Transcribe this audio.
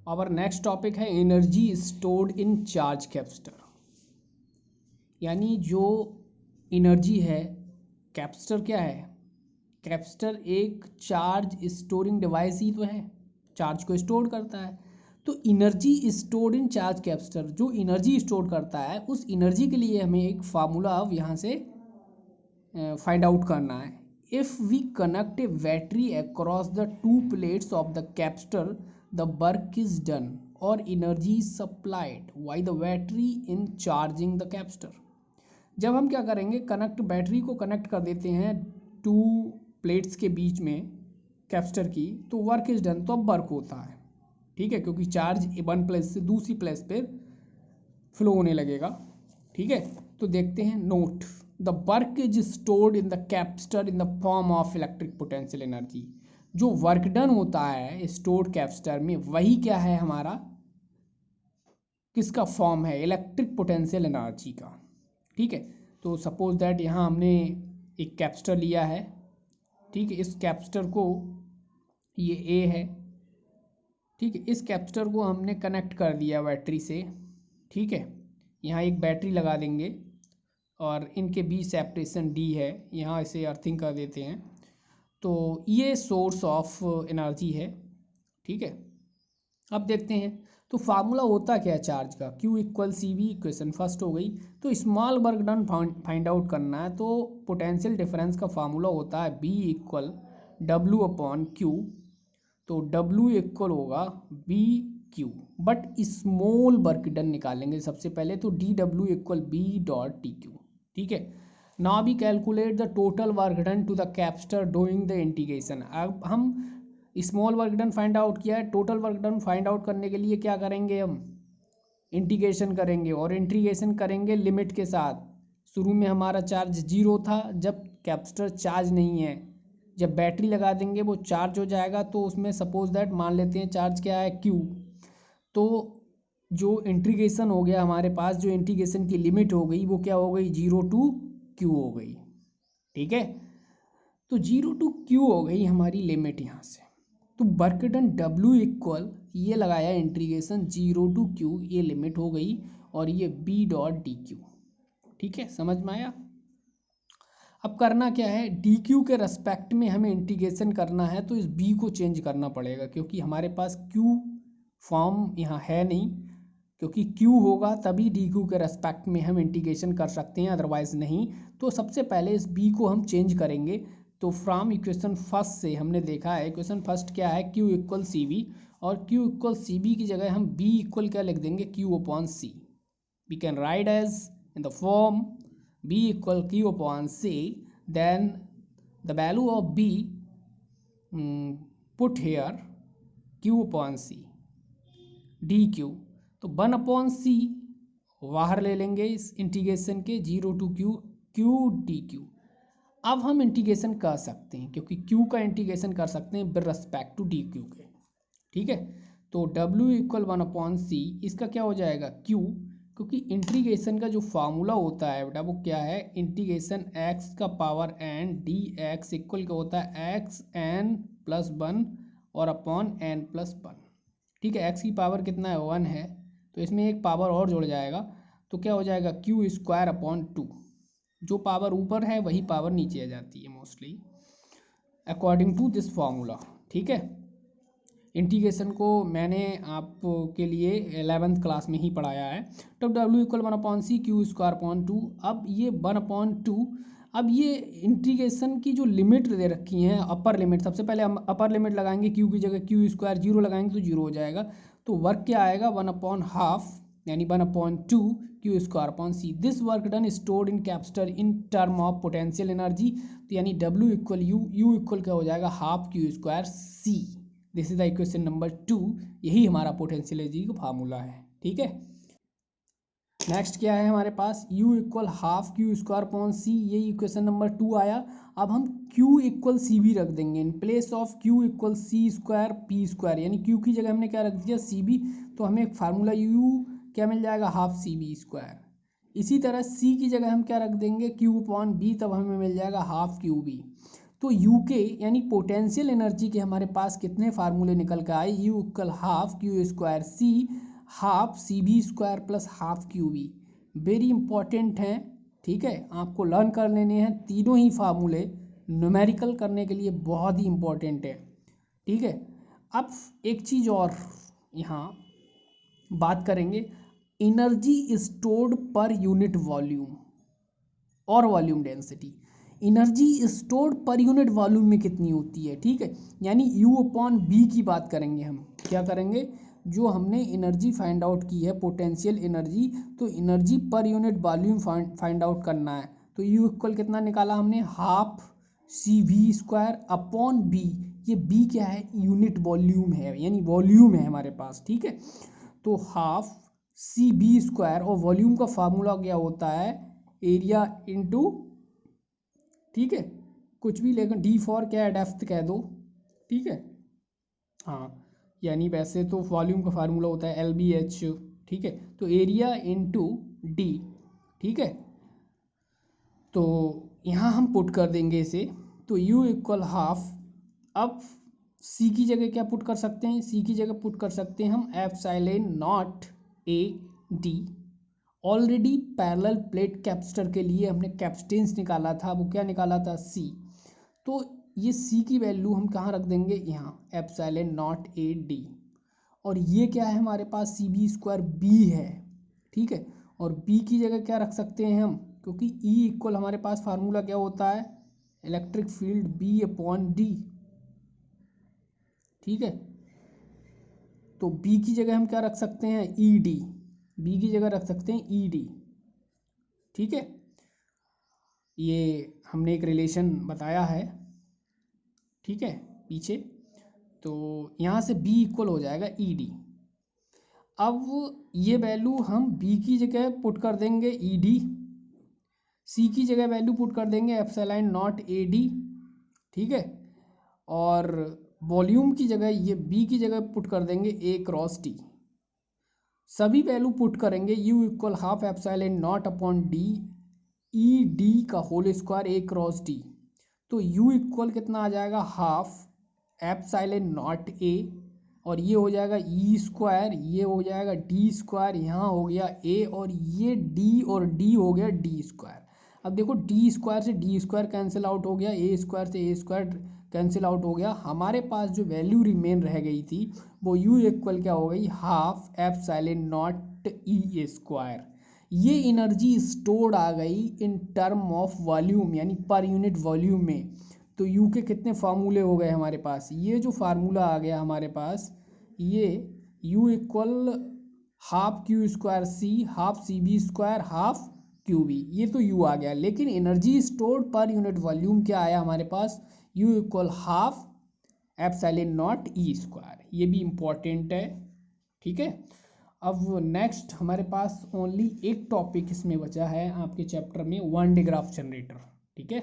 Our next topic है energy stored in charge capacitor. यानी जो एनर्जी है, कैपेसिटर क्या है? कैपेसिटर एक चार्ज स्टोरिंग डिवाइस ही तो है, चार्ज को स्टोर करता है। तो energy stored in charge capacitor, जो एनर्जी स्टोर करता है उस एनर्जी के लिए हमें एक फार्मूला अब यहाँ से फाइंड आउट करना है। If we connect a battery across the two plates of the capacitor the work is done और energy supplied by the battery in charging the capacitor. जब हम क्या करेंगे, बैटरी को कनेक्ट कर देते हैं टू प्लेट्स के बीच में कैपेसिटर की, तो वर्क इज डन, तो अब वर्क होता है, ठीक है, क्योंकि चार्ज वन प्लेस से दूसरी प्लेस पे फ्लो होने लगेगा, ठीक है। तो देखते हैं, note the work is stored in the capacitor in the form of electric potential energy. जो वर्क डन होता है स्टोर्ड कैपेसिटर में, वही क्या है हमारा, किसका फॉर्म है? इलेक्ट्रिक पोटेंशियल एनर्जी का, ठीक है। तो सपोज दैट यहाँ हमने एक कैपेसिटर लिया है, ठीक है, इस कैपेसिटर को, ये ए है, ठीक है, इस कैपेसिटर को हमने कनेक्ट कर दिया बैटरी से, ठीक है। यहाँ एक बैटरी लगा देंगे और इनके बीच सेपरेशन डी है, यहाँ इसे अर्थिंग कर देते हैं। तो ये सोर्स ऑफ एनर्जी है, ठीक है। अब देखते हैं, तो फार्मूला होता क्या है चार्ज का? Q equal C V, equation first हो गई। तो small work done find out करना है, तो पोटेंशियल डिफरेंस का फार्मूला होता है B equal W upon Q। तो W इक्वल होगा B Q, but small work done निकालेंगे सबसे पहले, तो D W equal B dot T Q, ठीक है। Now we calculate the total work done to the capacitor doing the integration. अब हम small work done find out किया है, total work done find out करने के लिए क्या करेंगे, हम इंटीग्रेशन करेंगे, और इंटीग्रेशन करेंगे लिमिट के साथ। शुरू में हमारा चार्ज 0 था, जब कैपेसिटर चार्ज नहीं है, जब बैटरी लगा देंगे वो चार्ज हो जाएगा। तो उसमें सपोज दैट मान लेते हैं चार्ज क्या है, Q। तो जो इंटीग्रेशन हो गया हमारे पास, जो इंटीग्रेशन की लिमिट हो गई वो क्या हो गई, 0 टू Q हो गई, ठीक है। तो 0 टू Q हो गई हमारी लिमिट यहाँ से। तो वर्क डन W इक्वल, ये लगाया इंटीग्रेशन 0 टू Q, ये लिमिट हो गई, और ये B डॉट डी क्यू, ठीक है, समझ में आया। अब करना क्या है, डी क्यू के रेस्पेक्ट में हमें इंटीग्रेशन करना है, तो इस B को चेंज करना पड़ेगा, क्योंकि हमारे पास Q फॉर्म यहाँ है नहीं, क्योंकि Q होगा तभी डी क्यू के रेस्पेक्ट में हम इंटीग्रेशन कर सकते हैं, अदरवाइज नहीं। तो सबसे पहले इस B को हम चेंज करेंगे। तो फ्रॉम इक्वेशन फर्स्ट से हमने देखा है, इक्वेशन फर्स्ट क्या है, Q इक्वल सी वी, और Q इक्वल सी बी की जगह हम B इक्वल क्या लिख देंगे, Q upon C. We can write as in the form B equal Q upon C, then the value of B put here Q upon C dq। तो 1 upon सी बाहर ले लेंगे इस इंटीग्रेशन के, 0 टू Q Q dq। अब हम integration कर सकते हैं, क्योंकि Q का इंटीग्रेशन कर सकते हैं विद रिस्पेक्ट टू dq के, ठीक है। तो W इक्वल 1 अपॉन सी, इसका क्या हो जाएगा, Q, क्योंकि इंटीग्रेशन का जो फार्मूला होता है बेटा वो क्या है, इंटीग्रेशन x का पावर n dx इक्वल क्या होता है, x n प्लस 1 और अपॉन n प्लस 1, ठीक है। x की पावर कितना है, 1 है, तो इसमें एक पावर और जुड़ जाएगा, तो क्या हो जाएगा, q स्क्वायर अपॉन 2। जो पावर ऊपर है वही पावर नीचे आ जाती है mostly, according to this formula, ठीक है। इंटीग्रेशन को मैंने आपके लिए 11th क्लास में ही पढ़ाया है। तो W equal 1 upon C Q square upon 2। अब ये 1 अपॉन 2, अब ये इंटीग्रेशन की जो लिमिट दे रखी हैं, अपर लिमिट, सबसे पहले हम अपर लिमिट लगाएंगे, Q की जगह Q स्क्वायर 0 लगाएंगे तो 0 हो जाएगा। तो वर्क क्या आएगा, 1 अपॉन हाफ, यानी 1 upon 2 Q square upon C. This work done stored in capacitor in term of potential energy. तो यानी W इक्वल U इक्वल क्या हो जाएगा, half Q square C. This is the equation number 2। यही हमारा potential energy का formula है, ठीक है। नेक्स्ट क्या है हमारे पास, U equal half Q square upon C, ये इक्वेशन नंबर 2 आया। अब हम Q इक्वल सी भी रख देंगे, in place of Q equal C square P square, यानी Q की जगह हमने क्या रख दिया, सी बी। तो हमें एक फार्मूला U क्या मिल जाएगा, हाफ सी बी स्क्वायर। इसी तरह C की जगह हम क्या रख देंगे, Q अपॉन बी, तब हमें मिल जाएगा हाफ क्यू बी। तो यू के यानी पोटेंशियल एनर्जी के हमारे पास कितने फार्मूले निकल के आए, U equal half Q square C half C B square plus half Q B. Very important हैं, ठीक है, आपको लर्न कर लेने हैं तीनों ही फार्मूले, न्यूमेरिकल करने के लिए बहुत ही इंपॉर्टेंट है, ठीक है। अब एक चीज़ और यहाँ बात करेंगे, energy stored per unit volume और volume density. Energy stored per unit volume में कितनी होती है, ठीक है, यानी यू अपॉन बी की बात करेंगे हम। क्या करेंगे, जो हमने एनर्जी फाइंड आउट की है पोटेंशियल एनर्जी, तो energy per unit volume find out करना है। तो यू इक्वल कितना निकाला हमने, half C V square upon B. ये बी क्या है, यूनिट वॉल्यूम है, यानी वॉल्यूम है हमारे पास, ठीक है। तो हाफ सी बी स्क्वायर, और वॉल्यूम का फार्मूला क्या होता है, एरिया इंटू, ठीक है, कुछ भी लेकिन डी फॉर क्या है, डेप्थ कह दो, ठीक है, हाँ, यानी वैसे तो वॉल्यूम का फार्मूला होता है एल बी एच, ठीक है। तो एरिया इंटू डी, ठीक है। तो यहाँ हम पुट कर देंगे इसे, तो यू इक्वल हाफ, अब सी की जगह क्या पुट कर सकते हैं, सी की जगह पुट कर सकते हैं हम epsilon not A D. Already parallel plate capacitor के लिए हमने कैपेसिटेंस निकाला था, वो क्या निकाला था, सी। तो ये सी की वैल्यू हम कहाँ रख देंगे, यहाँ एप्सिलॉन नॉट ए डी। और ये क्या है हमारे पास, सी बी स्क्वायर बी है, ठीक है। और बी की जगह क्या रख सकते हैं हम, क्योंकि ई इक्वल हमारे पास फार्मूला क्या होता है, electric field B upon D, ठीक है। तो बी की जगह हम क्या रख सकते हैं, ई डी, बी की जगह रख सकते हैं ई डी, ठीक है। ये हमने एक रिलेशन बताया है, ठीक है, पीछे। तो यहाँ से b इक्वल हो जाएगा ई डी। अब ये वैल्यू हम b की जगह पुट कर देंगे ई डी, सी की जगह वैल्यू पुट कर देंगे एप्सिलॉन नॉट ए डी, ठीक है। और वॉल्यूम की जगह ये b की जगह पुट कर देंगे ए क्रॉस टी। सभी वैल्यू पुट करेंगे, u equal half epsilon not upon D E D का होल स्क्वायर ए क्रॉस डी। तो u इक्वल कितना आ जाएगा, हाफ एप्सिलॉन नॉट ए, और ये हो जाएगा ई स्क्वायर, ये हो जाएगा डी स्क्वायर, यहाँ हो गया ए, और ये डी और डी हो गया डी स्क्वायर। अब देखो डी स्क्वायर से डी स्क्वायर कैंसिल आउट हो गया, ए स्क्वायर से ए स्क्वायर कैंसिल आउट हो गया। हमारे पास जो वैल्यू रिमेन रह गई थी वो यू इक्वल क्या हो गई, half epsilon naught E square. ये एनर्जी स्टोर्ड आ गई इन टर्म ऑफ वॉल्यूम, यानी पर यूनिट वॉल्यूम में। तो यू के कितने फार्मूले हो गए हमारे पास, ये जो फार्मूला आ गया हमारे पास, ये U equal half Q square C half C B square half Q B, ये तो यू आ गया। लेकिन energy stored per unit volume क्या आया हमारे पास, U equal half epsilon naught E square. ये भी इम्पॉर्टेंट है, ठीक है। अब नेक्स्ट हमारे पास ओनली एक टॉपिक इसमें बचा है आपके चैप्टर में, वन डे ग्राफ जनरेटर, ठीक है।